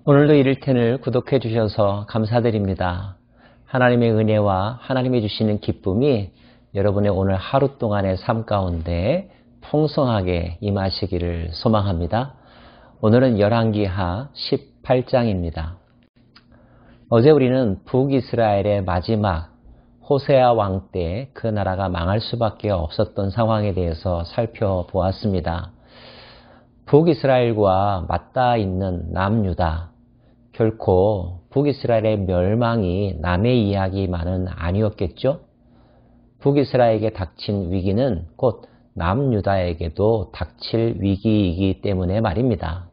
오늘도 이를텐을 구독해 주셔서 감사드립니다. 하나님의 은혜와 하나님이 주시는 기쁨이 여러분의 오늘 하루 동안의 삶 가운데 풍성하게 임하시기를 소망합니다. 오늘은 열왕기하 18장입니다. 어제 우리는 북이스라엘의 마지막 호세아 왕 때 그 나라가 망할 수밖에 없었던 상황에 대해서 살펴보았습니다. 북이스라엘과 맞닿아 있는 남유다, 결코 북이스라엘의 멸망이 남의 이야기만은 아니었겠죠? 북이스라엘에게 닥친 위기는 곧 남유다에게도 닥칠 위기이기 때문에 말입니다.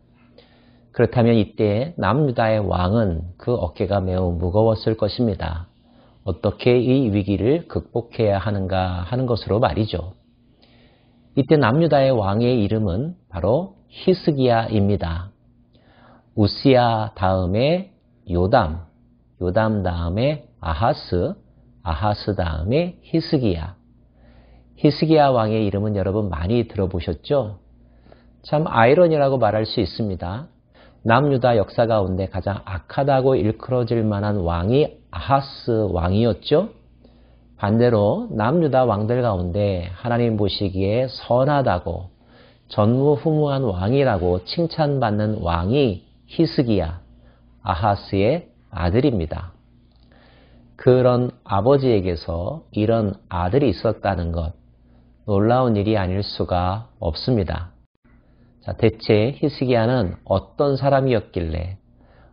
그렇다면 이때 남유다의 왕은 그 어깨가 매우 무거웠을 것입니다. 어떻게 이 위기를 극복해야 하는가 하는 것으로 말이죠. 이때 남유다의 왕의 이름은 바로 히스기야입니다. 우시야 다음에 요담, 요담 다음에 아하스, 아하스 다음에 히스기야. 히스기야 왕의 이름은 여러분 많이 들어보셨죠? 참 아이러니라고 말할 수 있습니다. 남유다 역사 가운데 가장 악하다고 일컬어질 만한 왕이 아하스 왕이었죠? 반대로 남유다 왕들 가운데 하나님 보시기에 선하다고 전무후무한 왕이라고 칭찬받는 왕이 히스기야, 아하스의 아들입니다. 그런 아버지에게서 이런 아들이 있었다는 것, 놀라운 일이 아닐 수가 없습니다. 자, 대체 히스기야는 어떤 사람이었길래,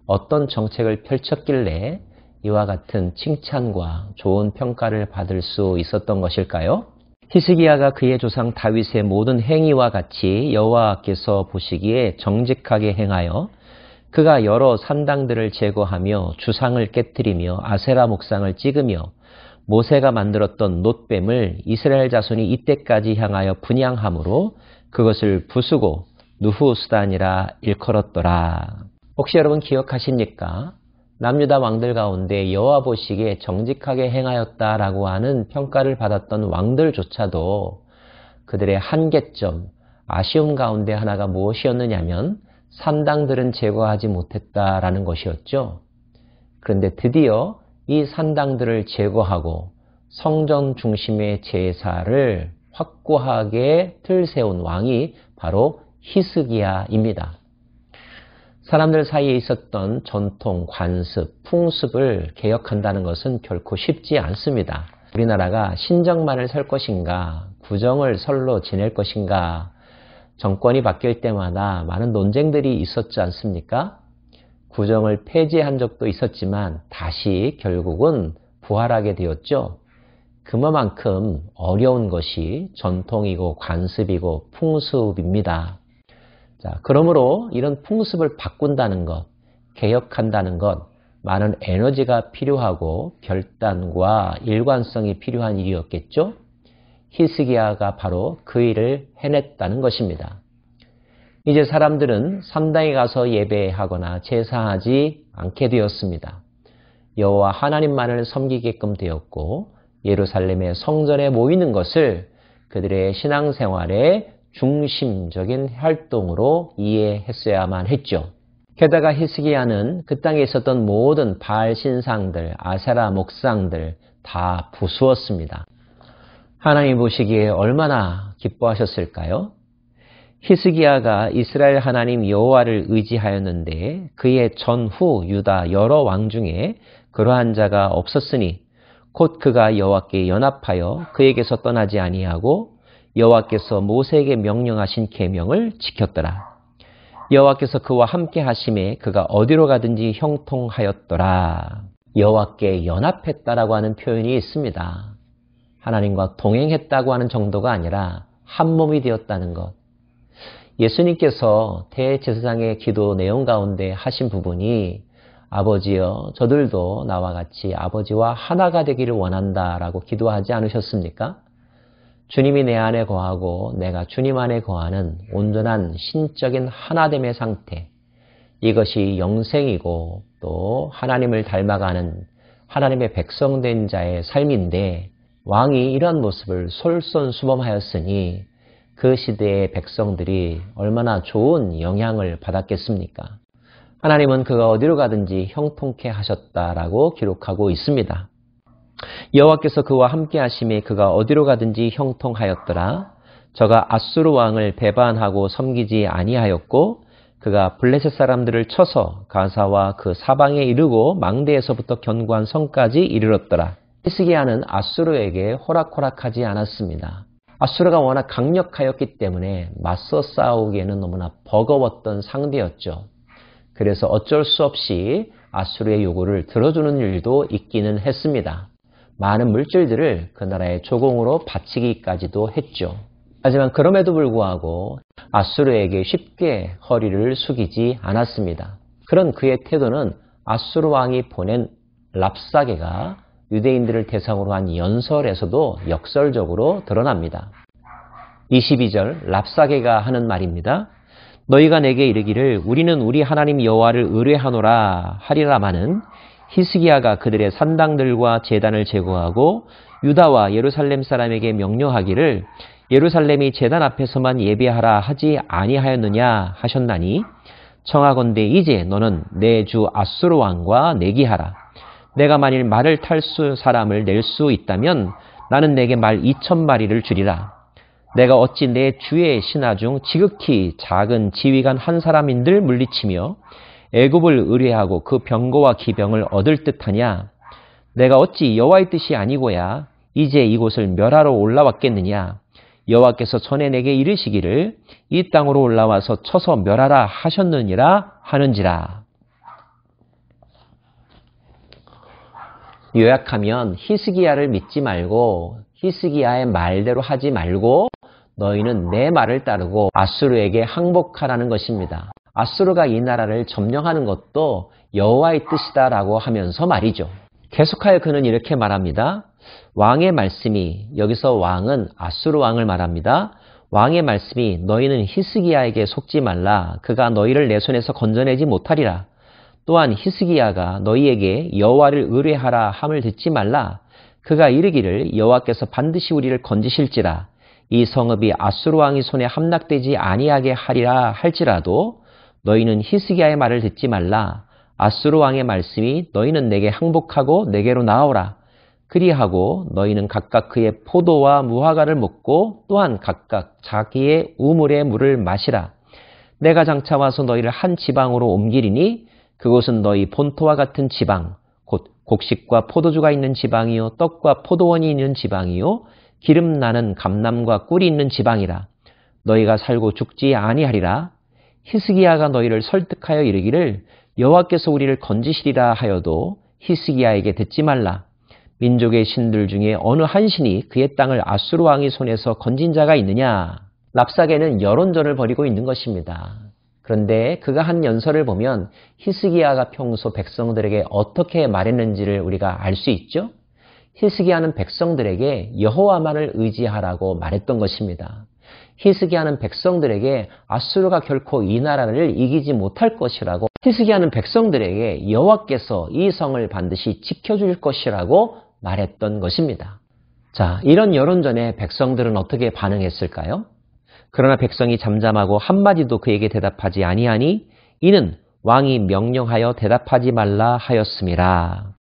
어떤 정책을 펼쳤길래 이와 같은 칭찬과 좋은 평가를 받을 수 있었던 것일까요? 히스기야가 그의 조상 다윗의 모든 행위와 같이 여호와께서 보시기에 정직하게 행하여 그가 여러 산당들을 제거하며 주상을 깨뜨리며 아세라 목상을 찍으며 모세가 만들었던 놋뱀을 이스라엘 자손이 이때까지 향하여 분향함으로 그것을 부수고 누후수단이라 일컬었더라. 혹시 여러분 기억하십니까? 남유다 왕들 가운데 여호와 보시기에 정직하게 행하였다라고 하는 평가를 받았던 왕들조차도 그들의 한계점, 아쉬움 가운데 하나가 무엇이었느냐면 산당들은 제거하지 못했다라는 것이었죠. 그런데 드디어 이 산당들을 제거하고 성전 중심의 제사를 확고하게 틀 세운 왕이 바로 히스기야입니다. 사람들 사이에 있었던 전통, 관습, 풍습을 개혁한다는 것은 결코 쉽지 않습니다. 우리나라가 신정만을 설 것인가, 구정을 설로 지낼 것인가, 정권이 바뀔 때마다 많은 논쟁들이 있었지 않습니까? 구정을 폐지한 적도 있었지만 다시 결국은 부활하게 되었죠. 그만큼 어려운 것이 전통이고 관습이고 풍습입니다. 자, 그러므로 이런 풍습을 바꾼다는 것, 개혁한다는 것, 많은 에너지가 필요하고 결단과 일관성이 필요한 일이었겠죠? 히스기야가 바로 그 일을 해냈다는 것입니다. 이제 사람들은 산당에 가서 예배하거나 제사하지 않게 되었습니다. 여호와 하나님만을 섬기게끔 되었고 예루살렘의 성전에 모이는 것을 그들의 신앙생활의 중심적인 활동으로 이해했어야만 했죠. 게다가 히스기야는 그 땅에 있었던 모든 바알 신상들, 아세라 목상들 다 부수었습니다. 하나님 보시기에 얼마나 기뻐하셨을까요? 히스기야가 이스라엘 하나님 여호와를 의지하였는데 그의 전후 유다 여러 왕 중에 그러한 자가 없었으니 곧 그가 여호와께 연합하여 그에게서 떠나지 아니하고 여호와께서 모세에게 명령하신 계명을 지켰더라. 여호와께서 그와 함께 하심에 그가 어디로 가든지 형통하였더라. 여호와께 연합했다라고 하는 표현이 있습니다. 하나님과 동행했다고 하는 정도가 아니라 한 몸이 되었다는 것. 예수님께서 대제사장의 기도 내용 가운데 하신 부분이 아버지여 저들도 나와 같이 아버지와 하나가 되기를 원한다라고 기도하지 않으셨습니까? 주님이 내 안에 거하고 내가 주님 안에 거하는 온전한 신적인 하나됨의 상태, 이것이 영생이고 또 하나님을 닮아가는 하나님의 백성된 자의 삶인데 왕이 이러한 모습을 솔선수범하였으니 그 시대의 백성들이 얼마나 좋은 영향을 받았겠습니까? 하나님은 그가 어디로 가든지 형통케 하셨다라고 기록하고 있습니다. 여호와께서 그와 함께 하심에 그가 어디로 가든지 형통하였더라. 저가 아수르 왕을 배반하고 섬기지 아니하였고 그가 블레셋 사람들을 쳐서 가사와 그 사방에 이르고 망대에서부터 견고한 성까지 이르렀더라. 히스기야는 아수르에게 호락호락하지 않았습니다. 아수르가 워낙 강력하였기 때문에 맞서 싸우기에는 너무나 버거웠던 상대였죠. 그래서 어쩔 수 없이 아수르의 요구를 들어주는 일도 있기는 했습니다. 많은 물질들을 그 나라의 조공으로 바치기까지도 했죠. 하지만 그럼에도 불구하고 아수르에게 쉽게 허리를 숙이지 않았습니다. 그런 그의 태도는 아수르 왕이 보낸 랍사게가 유대인들을 대상으로 한 연설에서도 역설적으로 드러납니다. 22절 랍사게가 하는 말입니다. 너희가 내게 이르기를 우리는 우리 하나님 여호와를 의뢰하노라 하리라마는 히스기야가 그들의 산당들과 제단을 제거하고 유다와 예루살렘 사람에게 명령하기를 예루살렘이 제단 앞에서만 예배하라 하지 아니하였느냐 하셨나니 청하건대 이제 너는 내 주 아수르 왕과 내기하라. 내가 만일 말을 탈 사람을 낼 수 있다면 나는 내게 말 2,000마리를 주리라. 내가 어찌 내 주의 신하 중 지극히 작은 지휘관 한 사람인들 물리치며 애굽을 의뢰하고 그 병거와 기병을 얻을 듯하냐? 내가 어찌 여호와의 뜻이 아니고야 이제 이곳을 멸하러 올라왔겠느냐? 여호와께서 전에 내게 이르시기를 이 땅으로 올라와서 쳐서 멸하라 하셨느니라 하는지라. 요약하면 히스기야를 믿지 말고 히스기야의 말대로 하지 말고 너희는 내 말을 따르고 아수르에게 항복하라는 것입니다. 아수르가 이 나라를 점령하는 것도 여호와의 뜻이다라고 하면서 말이죠. 계속하여 그는 이렇게 말합니다. 왕의 말씀이, 여기서 왕은 아수르 왕을 말합니다. 왕의 말씀이 너희는 히스기야에게 속지 말라. 그가 너희를 내 손에서 건져내지 못하리라. 또한 히스기야가 너희에게 여호와를 의뢰하라 함을 듣지 말라. 그가 이르기를 여호와께서 반드시 우리를 건지실지라. 이 성읍이 아수르 왕의 손에 함락되지 아니하게 하리라 할지라도 너희는 히스기야의 말을 듣지 말라. 아수르 왕의 말씀이 너희는 내게 항복하고 내게로 나오라. 그리하고 너희는 각각 그의 포도와 무화과를 먹고 또한 각각 자기의 우물의 물을 마시라. 내가 장차 와서 너희를 한 지방으로 옮기리니 그곳은 너희 본토와 같은 지방, 곧 곡식과 포도주가 있는 지방이요 떡과 포도원이 있는 지방이요 기름 나는 감람과 꿀이 있는 지방이라. 너희가 살고 죽지 아니하리라. 히스기야가 너희를 설득하여 이르기를 여호와께서 우리를 건지시리라 하여도 히스기야에게 듣지 말라. 민족의 신들 중에 어느 한 신이 그의 땅을 아수르 왕의 손에서 건진 자가 있느냐? 랍사게는 여론전을 벌이고 있는 것입니다. 그런데 그가 한 연설을 보면 히스기야가 평소 백성들에게 어떻게 말했는지를 우리가 알 수 있죠? 히스기야는 백성들에게 여호와만을 의지하라고 말했던 것입니다. 히스기야는 백성들에게 아수르가 결코 이 나라를 이기지 못할 것이라고, 히스기야는 백성들에게 여호와께서 이 성을 반드시 지켜줄 것이라고 말했던 것입니다. 자, 이런 여론전에 백성들은 어떻게 반응했을까요? 그러나 백성이 잠잠하고 한마디도 그에게 대답하지 아니하니 이는 왕이 명령하여 대답하지 말라 하였음이라.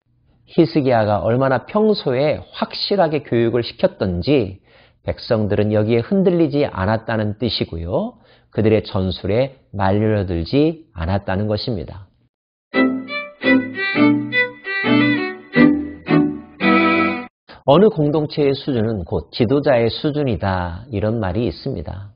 히스기야가 얼마나 평소에 확실하게 교육을 시켰던지 백성들은 여기에 흔들리지 않았다는 뜻이고요. 그들의 전술에 말려들지 않았다는 것입니다. 어느 공동체의 수준은 곧 지도자의 수준이다, 이런 말이 있습니다.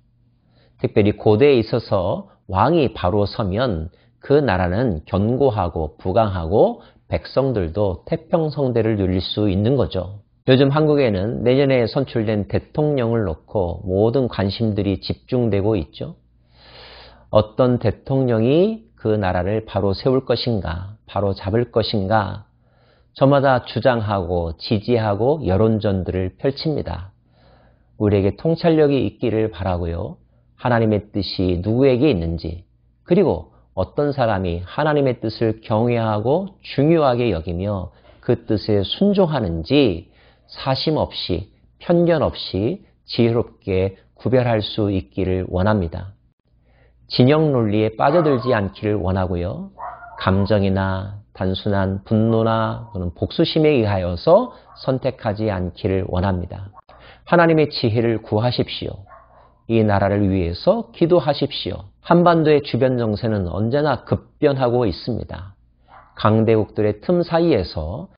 특별히 고대에 있어서 왕이 바로 서면 그 나라는 견고하고 부강하고 백성들도 태평성대를 누릴 수 있는 거죠. 요즘 한국에는 내년에 선출된 대통령을 놓고 모든 관심들이 집중되고 있죠. 어떤 대통령이 그 나라를 바로 세울 것인가, 바로 잡을 것인가, 저마다 주장하고 지지하고 여론전들을 펼칩니다. 우리에게 통찰력이 있기를 바라고요. 하나님의 뜻이 누구에게 있는지, 그리고 어떤 사람이 하나님의 뜻을 경외하고 중요하게 여기며 그 뜻에 순종하는지 사심 없이, 편견 없이 지혜롭게 구별할 수 있기를 원합니다. 진영 논리에 빠져들지 않기를 원하고요. 감정이나 단순한 분노나 또는 복수심에 의하여서 선택하지 않기를 원합니다. 하나님의 지혜를 구하십시오. 이 나라를 위해서 기도하십시오. 한반도의 주변 정세는 언제나 급변하고 있습니다. 강대국들의 틈 사이에서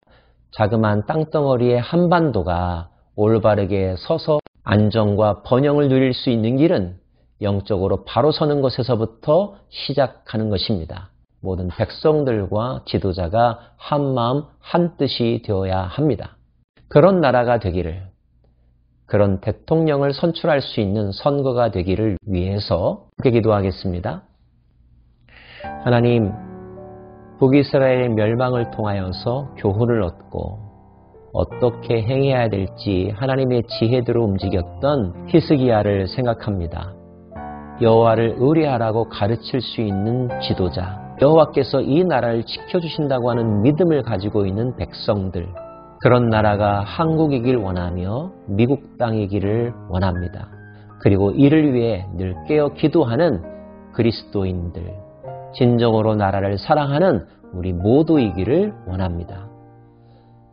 자그마한 땅덩어리의 한반도가 올바르게 서서 안정과 번영을 누릴 수 있는 길은 영적으로 바로 서는 것에서부터 시작하는 것입니다. 모든 백성들과 지도자가 한마음 한뜻이 되어야 합니다. 그런 나라가 되기를, 그런 대통령을 선출할 수 있는 선거가 되기를 위해서 그렇게 기도하겠습니다. 하나님, 북이스라엘의 멸망을 통하여서 교훈을 얻고 어떻게 행해야 될지 하나님의 지혜대로 움직였던 히스기야를 생각합니다. 여호와를 의뢰하라고 가르칠 수 있는 지도자, 여호와께서 이 나라를 지켜주신다고 하는 믿음을 가지고 있는 백성들, 그런 나라가 한국이길 원하며 미국 땅이기를 원합니다. 그리고 이를 위해 늘 깨어 기도하는 그리스도인들, 진정으로 나라를 사랑하는 우리 모두이기를 원합니다.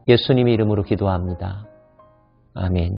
예수님의 이름으로 기도합니다. 아멘.